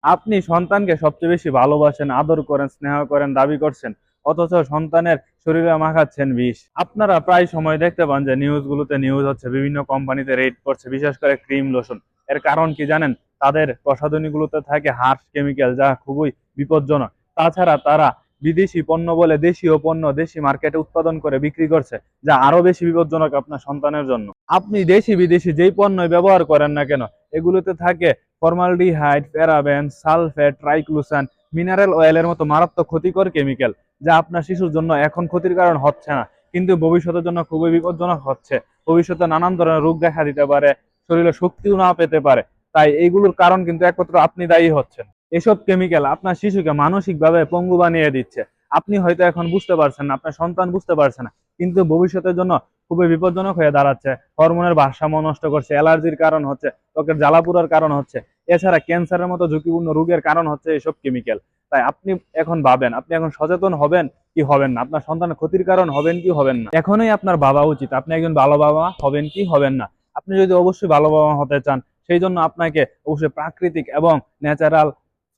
আপনি সন্তানকে সবচেয়ে বেশি ভালোবাসেন, আদর করেন, স্নেহ করেন, দাবি করছেন, অথচ সন্তানের শরীরে মাখাচ্ছেন বিষ। আপনারা প্রায় সময় দেখতে পান যে নিউজগুলোতে নিউজ হচ্ছে বিভিন্ন কোম্পানিতে রেড করছে, বিশেষ করে ক্রিম লোশন। এর কারণ কি জানেন? তাদের প্রসাধনীগুলোতে থাকে হার্শ কেমিক্যাল, যা খুবই বিপজ্জনক। তাছাড়া তারা বিদেশি পণ্য বলে দেশীয় পণ্য দেশি মার্কেটে উৎপাদন করে বিক্রি করছে, যা আরো বেশি বিপজ্জনক আপনার সন্তানের জন্য। আপনি দেশি বিদেশি যেই পণ্যই ব্যবহার করেন না কেন, এগুলোতে থাকে formaldehyde, paraben, sulphate, triclosan, mineral অয়েলের মতো মারাত্মক ক্ষতিকর কেমিক্যাল, যা আপনার শিশুর জন্য এখন ক্ষতির কারণ হচ্ছে না, কিন্তু ভবিষ্যতের জন্য খুবই বিপজ্জনক হচ্ছে। ভবিষ্যতে নানান ধরনের রোগ দেখা দিতে পারে, শরীরে শক্তিও না পেতে পারে। তাই এইগুলোর কারণ কিন্তু একমাত্র আপনি দায়ী হচ্ছেন। এসব কেমিক্যাল আপনার শিশুকে মানসিকভাবে পঙ্গু বানিয়ে দিচ্ছে। আপনি হয়তো এখন বুঝতে পারছেন না, আপনার সন্তান বুঝতে পারছে না, কিন্তু ভবিষ্যতের জন্য খুবই বিপজ্জনক হয়ে দাঁড়াচ্ছে। হরমোনের ভারসাম্য নষ্ট করছে, অ্যালার্জির কারণ হচ্ছে, ত্বকের জ্বালাপোড়ার কারণ হচ্ছে, এছাড়া ক্যান্সারের মতো ঝুঁকিপূর্ণ রোগের কারণ হচ্ছে এসব কেমিক্যাল। তাই আপনি এখন ভাবেন, আপনি এখন সচেতন হবেন কি হবেন না, আপনার সন্তানের ক্ষতির কারণ হবেন কি হবেন না। এখনই আপনার ভাবা উচিত আপনি একজন ভালো বাবা হবেন কি হবেন না। আপনি যদি অবশ্যই ভালো বাবা হতে চান, সেই জন্য আপনাকে অবশ্যই প্রাকৃতিক এবং ন্যাচারাল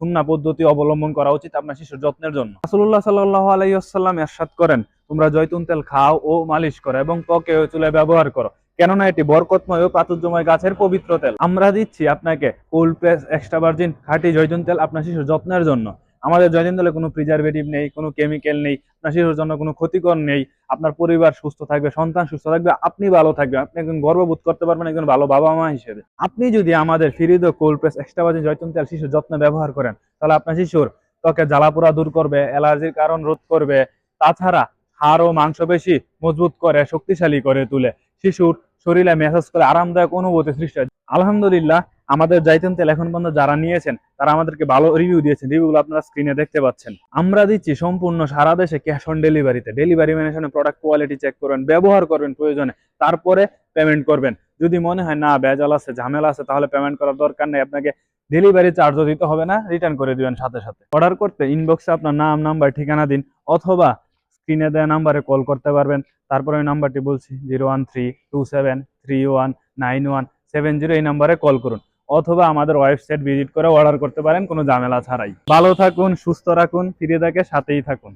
সুন্নাহ পদ্ধতি অবলম্বন করা উচিত আপনার শিশুর যত্নের জন্য। রাসূলুল্লাহ সাল্লাল্লাহু আলাইহি ওয়াসাল্লাম ইরশাদ করেন, তোমরা জয়তুন তেল খাও ও মালিশ করো এবং ত্বকে ও চুলে ব্যবহার করো, কেননা এটি বরকতময় ও প্রাচুর্যময় গাছের পবিত্র তেল। আমরা দিচ্ছি আপনাকে কোল্ড প্রেস এক্সট্রা ভার্জিন খাঁটি জয়তুন তেল আপনার শিশুর যত্নের জন্য। আমাদের জয়তুন তেলে কোনো প্রিজারভেটিভ নেই, কোনো কেমিক্যাল নেই, আপনার শিশুর জন্য কোনো ক্ষতিকর নেই। আপনার পরিবার সুস্থ থাকবে, সন্তান সুস্থ থাকবে, আপনি ভালো থাকবেন, আপনি একজন গর্ববোধ করতে পারবেন একজন ভালো বাবা মা হিসেবে। আপনি যদি আমাদের ফ্রিদো cold press extra virgin Joytun তেল শিশুর যত্নে ব্যবহার করেন, তাহলে আপনার শিশুর ত্বকে জ্বালাপোড়া দূর করবে, অ্যালার্জির কারণ রোধ করবে। তাছাড়া হাড় ও মাংসপেশি মজবুত করে, শক্তিশালী করে তুলে, শিশুর শরীরে মেসাজ করে আরামদায়ক অনুভূতি সৃষ্টি হয়। আলহামদুলিল্লাহ, আমাদের জাইতুন তেল এখন পর্যন্ত যারা নিয়েছেন তারা আমাদেরকে ভালো রিভিউ দিয়েছেন। রিভিউগুলো আপনারা স্ক্রিনে দেখতে পাচ্ছেন। আমরা দিচ্ছি সম্পূর্ণ সারা দেশে ক্যাশ অন ডেলিভারিতে। ডেলিভারি ম্যানের সামনে প্রোডাক্ট কোয়ালিটি চেক করবেন, ব্যবহার করবেন প্রয়োজনে, তারপরে পেমেন্ট করবেন। যদি মনে হয় না ভেজাল আছে, ঝামেলা আছে, তাহলে পেমেন্ট করার দরকার নেই। আপনাকে ডেলিভারি চার্জও দিতে হবে না, রিটার্ন করে দিবেন সাথে সাথে। অর্ডার করতে ইনবক্সে আপনার নাম, নাম্বার, ঠিকানা দিন, অথবা স্ক্রিনে দেওয়া নাম্বারে কল করতে পারবেন। তারপরে ওই নাম্বারটি বলছি 01327319170, এই নাম্বারে কল করুন, অথবা আমাদের ওয়েবসাইট ভিজিট করে অর্ডার করতে পারেন কোনো ঝামেলা ছাড়াই। ভালো থাকুন, সুস্থ রাখুন, ফিরে থাকে সাথেই থাকুন।